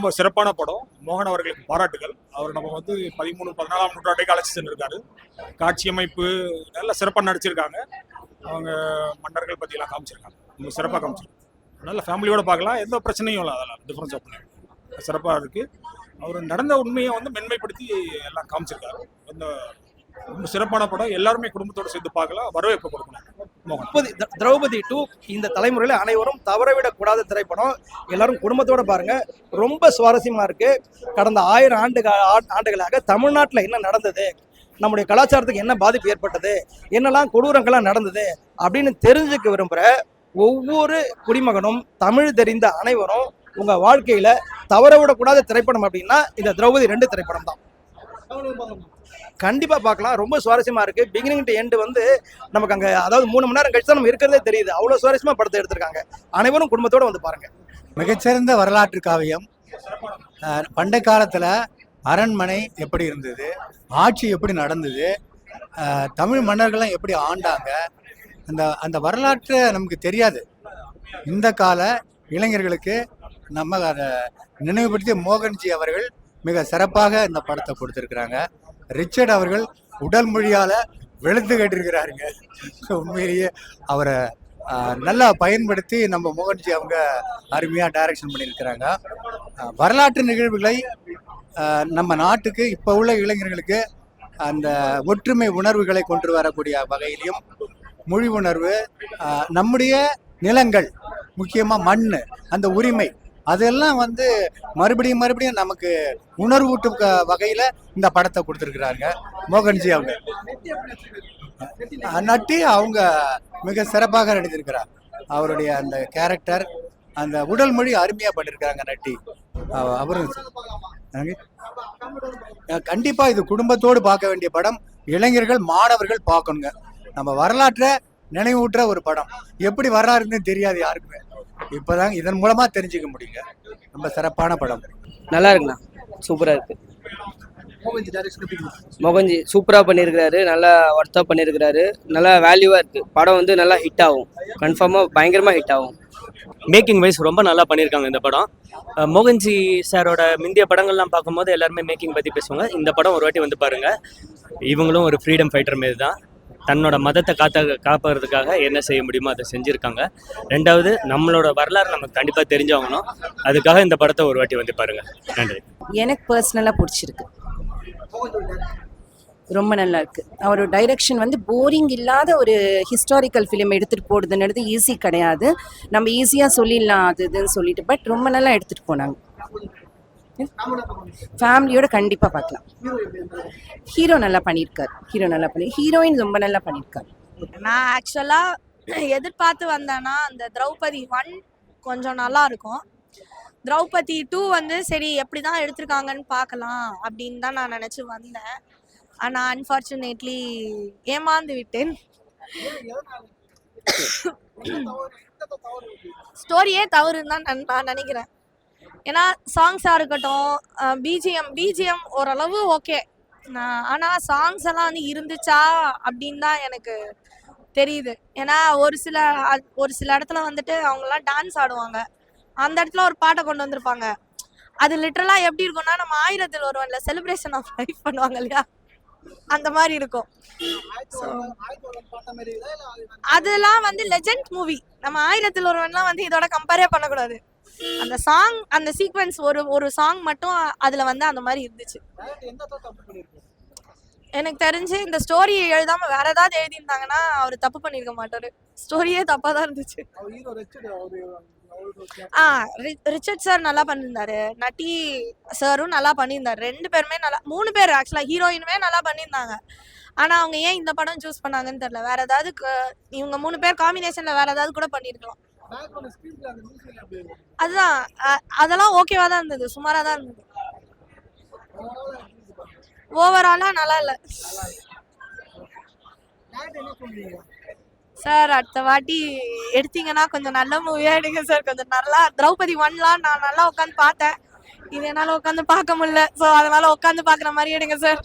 ரொம்ப சிறப்பான படம். மோகன் அவர்களுக்கு பாராட்டுகள். அவர் நம்ம 13-14ஆம் நூற்றாண்டுக்கு அழைச்சி சென்றிருக்காரு. காட்சி அமைப்பு நல்ல சிறப்பாக நடிச்சிருக்காங்க. அவங்க மன்னர்கள் பற்றியெல்லாம் காமிச்சிருக்காங்க. ரொம்ப சிறப்பாக காமிச்சிருக்காங்க. நல்ல ஃபேமிலியோட பார்க்கலாம். எந்த பிரச்சனையும் இல்லை. அதெல்லாம் டிஃப்ரென்ஸ் ஆஃப் சிறப்பாக இருக்குது. அவர் நடந்த உண்மையை மென்மைப்படுத்தி எல்லாம் காமிச்சிருக்காரு. ரொம்ப சிறப்பான படம். எல்லாருமே குடும்பத்தோட சேர்ந்து பார்க்கலாம். வரவேற்பு கொடுக்கணும். திரௌபதி 2 இந்த தலைமுறையில் அனைவரும் தவறவிடக்கூடாத திரைப்படம். எல்லாரும் குடும்பத்தோட பாருங்க. ரொம்ப சுவாரஸ்யமா இருக்கு. கடந்த 1000 ஆண்டுகளாக தமிழ்நாட்டில் என்ன நடந்தது, நம்முடைய கலாச்சாரத்துக்கு என்ன பாதிப்பு ஏற்பட்டது, என்னெல்லாம் கொடூரங்கள்லாம் நடந்தது அப்படின்னு தெரிஞ்சுக்க விரும்புகிற ஒவ்வொரு குடிமகனும், தமிழ் தெரிந்த அனைவரும் உங்க வாழ்க்கையில தவறவிடக்கூடாத திரைப்படம் அப்படின்னா இந்த திரௌபதி 2 திரைப்படம் தான். கண்டிப்பா பார்க்கலாம். ரொம்ப சுவாரஸ்யமா இருக்கு. பிகினிங் டு எண்ட் நமக்கு அங்க, அதாவது 3 மணி நேரம் கழிச்சு தான் நம்ம இருக்கிறதே தெரியுது. அவ்வளவு சுவாரஸ்யமா படத்தை எடுத்திருக்காங்க. அனைவரும் குடும்பத்தோட பாருங்க. மிகச்சிறந்த வரலாற்று காவியம். பண்டை காலத்துல அரண்மனை எப்படி இருந்தது, ஆட்சி எப்படி நடந்தது, தமிழ் மன்னர்கள்லாம் எப்படி ஆண்டாங்க, அந்த வரலாற்று நமக்கு தெரியாது. இந்த கால இளைஞர்களுக்கு நம்ம அதை நினைவுபடுத்திய மோகன்ஜி அவர்கள் மிக சிறப்பாக இந்த படத்தை கொடுத்துருக்குறாங்க. ரிச்சர்ட் அவர்கள் உடல் மொழியால் வெளுத்து கட்டிருக்கிறாருங்க. உண்மையிலேயே அவரை நல்லா பயன்படுத்தி நம்ம மோகன்ஜி அவங்க அருமையாக டைரக்ஷன் பண்ணியிருக்கிறாங்க. வரலாற்று நிகழ்வுகளை நம்ம நாட்டுக்கு இப்போ உள்ள இளைஞர்களுக்கு அந்த ஒற்றுமை உணர்வுகளை கொண்டு வரக்கூடிய வகையிலையும், மொழி உணர்வு, நம்முடைய நிலங்கள், முக்கியமாக மண், அந்த உரிமை, அதெல்லாம் மறுபடியும் நமக்கு உணர்வூட்டும் வகையில் இந்த படத்தை கொடுத்துருக்குறாங்க மோகன்ஜி அவங்க. நட்டி அவங்க மிக சிறப்பாக நடித்திருக்கிறார். அவருடைய அந்த கேரக்டர், அந்த உடல் மொழி அருமையாக பண்ணியிருக்கிறாங்க நட்டி அவரும். கண்டிப்பா இது குடும்பத்தோடு பார்க்க வேண்டிய படம். இளைஞர்கள், மாணவர்கள் பார்க்கணுங்க. நம்ம வரலாற்றை நினைவூட்டுற ஒரு படம். எப்படி வரலாறுன்னு தெரியாது யாருக்குமே. இப்பதான் இதன் மூலமா தெரிஞ்சுக்க முடியுங்க. ரொம்ப சிறப்பான படம். நல்லா இருக்குண்ணா. சூப்பரா இருக்கு. மோகன்ஜி சூப்பரா பண்ணியிருக்கிறாரு. நல்லா ஒர்த்தா பண்ணியிருக்கிறாரு. நல்லா வேல்யூவா இருக்கு. படம் நல்லா ஹிட் ஆகும். கன்ஃபார்மா பயங்கரமா ஹிட் ஆகும். மேக்கிங் வைஸ் ரொம்ப நல்லா பண்ணியிருக்காங்க இந்த படம். மோகன்ஜி சாரோட முந்தைய படங்கள்லாம் பார்க்கும்போது எல்லாருமே மேக்கிங் பற்றி பேசுவாங்க. இந்த படம் ஒரு வாட்டி பாருங்க. இவங்களும் ஒரு ஃப்ரீடம் ஃபைட்டர் மாரி தான். தன்னோட மதத்தை காப்பாகிறதுக்காக என்ன செய்ய முடியுமோ அதை செஞ்சுருக்காங்க. ரெண்டாவது, நம்மளோட வரலாறு நமக்கு கண்டிப்பாக தெரிஞ்சாகணும். அதுக்காக இந்த படத்தை ஒரு வாட்டி பாருங்க. நன்றி. எனக்கு பர்சனலாக பிடிச்சிருக்கு. ரொம்ப நல்லா இருக்கு. அவரோட டைரக்ஷன் போரிங் இல்லாத ஒரு ஹிஸ்டாரிக்கல் ஃபிலிம் எடுத்துகிட்டு போடுதுன்றது ஈஸி கிடையாது. நம்ம ஈஸியாக சொல்லிடலாம் அது இதுன்னு சொல்லிட்டு, பட் ரொம்ப நல்லா எடுத்துகிட்டு போனாங்க. ஃபேமிலியோட கண்டிப்பாக பார்க்கலாம். ஹீரோ நல்லா பண்ணியிருக்காரு. ஹீரோயின் ரொம்ப நல்லா பண்ணியிருக்காரு. நான் ஆக்சுவலாக எதிர்பார்த்து வந்தேன்னா அந்த திரௌபதி 1 கொஞ்சம் நல்லா இருக்கும். திரௌபதி 2 சரி எப்படி தான் எடுத்திருக்காங்கன்னு பார்க்கலாம் அப்படின்னு தான் நான் நினச்சி வந்தேன். ஆனால் அன்ஃபார்ச்சுனேட்லி ஏமாந்து விட்டேன். ஸ்டோரியே தவறுன்னு தான் நான் நினைக்கிறேன். ஏன்னா சாங்ஸாக இருக்கட்டும், பிஜிஎம் ஓரளவு ஓகே. ஆனால் சாங்ஸ் எல்லாம் இருந்துச்சா அப்படின்னு தான் எனக்கு தெரியுது. ஏன்னா ஒரு சில இடத்துல அவங்களாம் டான்ஸ் ஆடுவாங்க. அந்த இடத்துல ஒரு பாட்டை கொண்டு வந்திருப்பாங்க. அது லிட்டரலாக எப்படி இருக்கும்னா, நம்ம 1000ல் ஒருவன்ல செலிப்ரேஷன் ஆஃப் லைஃப் பண்ணுவாங்க இல்லையா, அந்த மாதிரி இருக்கும். அதெல்லாம் லெஜெண்ட் மூவி. நம்ம 1000ல் ஒருவன்லாம் இதோட கம்பேரே பண்ணக்கூடாது. அந்த சாங், அந்த சீக்வன்ஸ், ஒரு சாங் மட்டும் அதுல அந்த மாதிரி இருந்துச்சு. எனக்கு தெரிஞ்சு இந்த ஸ்டோரி எழுதாம வேற ஏதாவது எழுதியிருந்தாங்கன்னா அவர் தப்பு பண்ணிருக்க மாட்டாரு. ஸ்டோரியே தப்பா தான் இருந்துச்சு. ரிச்சர்ட் சார் நல்லா பண்ணியிருந்தாரு. நட்டி சாரும் நல்லா பண்ணியிருந்தாரு. 2 பேருமே நல்லா, 3 பேர் ஆக்சுவலா ஹீரோயினுமே நல்லா பண்ணியிருந்தாங்க. ஆனா அவங்க ஏன் இந்த படம் சூஸ் பண்ணாங்கன்னு தெரியல. வேற ஏதாவது இவங்க 3 பேர் காம்பினேஷன்ல வேற ஏதாவது கூட பண்ணிருக்கலாம். அதுதான், அதெல்லாம் ஓகேவா தான் இருந்தது. சுமாரா தான் இருந்தது. ஓவராலா நல்லா இல்ல சார். அடுத்த வாட்டி எடுத்தீங்கன்னா கொஞ்சம் நல்ல மூவியா எடுங்க சார். கொஞ்சம் நல்லா. திரௌபதி 1லாம் நான் நல்லா உட்காந்து பார்த்தேன். இது என்னால உட்காந்து பார்க்க முடியல. ஸோ அதனால உட்காந்து பார்க்குற மாதிரி எடுங்க சார்.